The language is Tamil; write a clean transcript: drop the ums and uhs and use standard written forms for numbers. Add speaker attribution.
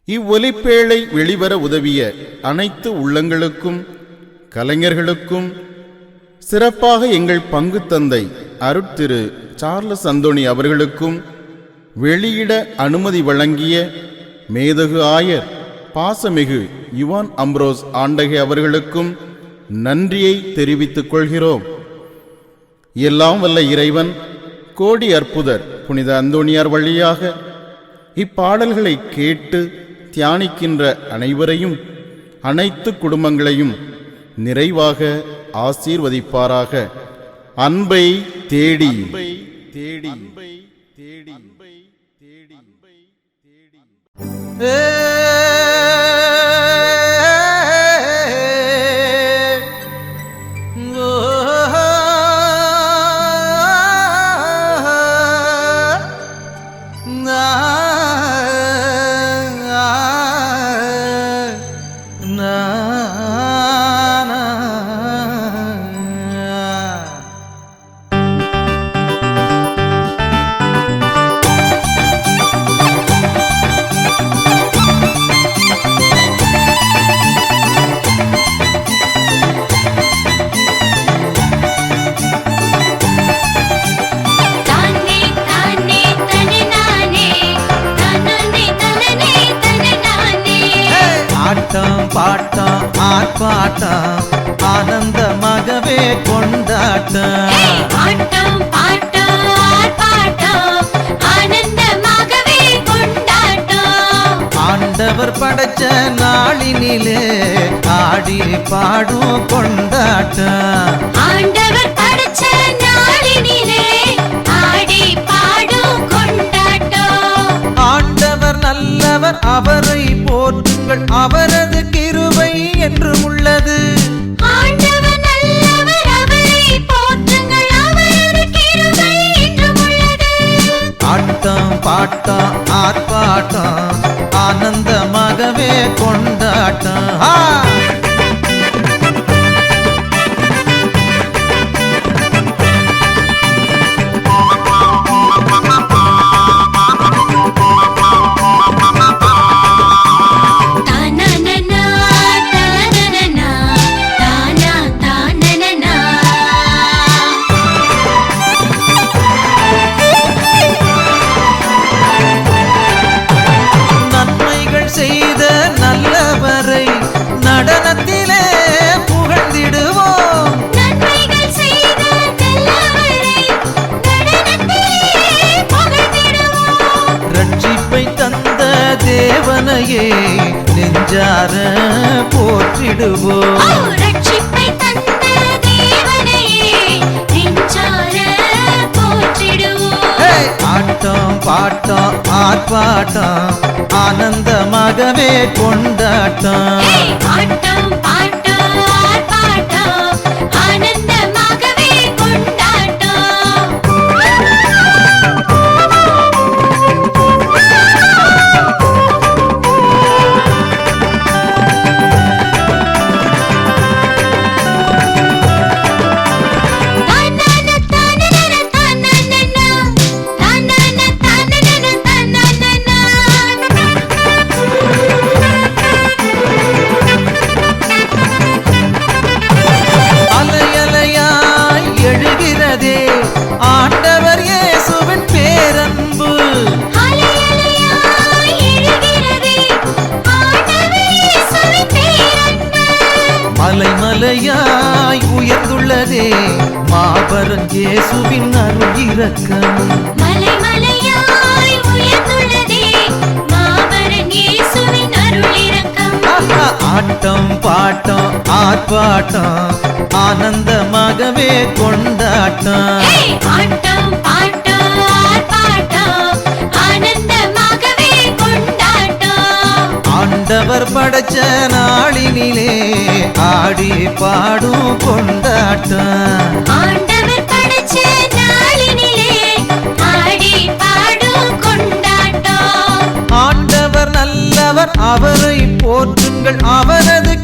Speaker 1: இவ்வொலிப்பேழை வெளிவர உதவிய அனைத்து உள்ளங்களுக்கும் கலைஞர்களுக்கும் சிறப்பாக எங்கள் பங்கு தந்தை அருட்திரு சார்லஸ் அந்தோணி அவர்களுக்கும் வெளியிட அனுமதி வழங்கிய மேதகு ஆயர் பாசமிகு யுவான் அம்ப்ரோஸ் ஆண்டகை அவர்களுக்கும் நன்றியை தெரிவித்துக் கொள்கிறோம். எல்லாம் வல்ல இறைவன் கோடி அற்புதர் புனித அந்தோணியார் வழியாக இப்பாடல்களை கேட்டு தியானிக்கின்ற அனைவரையும் அனைத்து குடும்பங்களையும் நிறைவாக ஆசீர்வதிப்பாராக. அன்பை தேடி தேடி தேடி தேடி
Speaker 2: பாட்டம் ஆர்ப்பாட்டம் ஆனந்தமாகவே கொண்டாட்டம்.
Speaker 3: ஆட்டம் பாட்டம் ஆர்ப்பாட்டம் ஆனந்தமாகவே கொண்டாட்டம்.
Speaker 2: ஆண்டவர் படைச்ச நாளினிலே ஆடி பாடும் கொண்டாட்டம்.
Speaker 3: ஆண்டவர் படைச்ச நாளினிலே ஆடி பாடும் கொண்டாட்டம்.
Speaker 2: ஆண்டவர் நல்லவர் அவரை போற்றுங்கள் அவரது கிருபை என்றும் உள்ளது.
Speaker 3: ஆண்டவர் நல்லவர் அவரை போற்றுங்கள் அவரது கிருபை என்றும் உள்ளது.
Speaker 2: ஆட்டம் பாட்டம் ஆர்ப்பாட்டம் ஆனந்தமாகவே கொண்டாட்டம். செய்த நல்லவரை நடனத்திலே புகழ்ந்திடுவோம்.
Speaker 3: நன்மைகள் செய்த நல்லவரை நடனத்திலே புகழ்ந்திடுவோம்.
Speaker 2: ரட்சிப்பை தந்த தேவனையே நெஞ்சார போற்றிடுவோம்.
Speaker 3: ரட்சிப்பை தந்த தேவனையே நெஞ்சார போற்றிடுவோம்.
Speaker 2: ஆட்டம் பாட்டம் ஆர்ப்பாட்டம் ஆனந்தமாகவே கொண்டாட்டம்.
Speaker 3: ஆட்டம் பாட்டம் ஆர்ப்பாட்டம் ஆனந்தமாகவே கொண்டாட்டம்.
Speaker 2: அலையலையாய் எழுகிறதே ஆண்டவர் இயேசுவின் பேரன்பு.
Speaker 3: அலையலையாய் எழுகிறதே ஆண்டவர் இயேசுவின் பேரன்பு.
Speaker 2: மலை மலையாய் உயர்ந்துள்ளதே மாபெரும் இயேசுவின் அருள் இரக்கம்.
Speaker 3: மலை மலையாய் உயர்ந்துள்ளதே மாபெரும் இயேசுவின் அருள் இரக்கம்.
Speaker 2: ஆட்டம் பாட்டம் ஆர்ப்பாட்டம் ஆனந்தமாகவே கொண்டாட்டம்.
Speaker 3: ஆட்டம் பாட்டம் ஆர்ப்பாட்டம் ஆனந்தமாகவே கொண்டாட்டம்.
Speaker 2: ஆண்டவர் படைச்ச நாளினிலே ஆடி பாடும் கொண்டாட்டம்.
Speaker 3: ஆண்டவர் படைச்ச நாளினிலே ஆடி பாடும் கொண்டாட்டம்.
Speaker 2: ஆண்டவர் நல்லவர் அவரை போற்றுங்கள் அவரது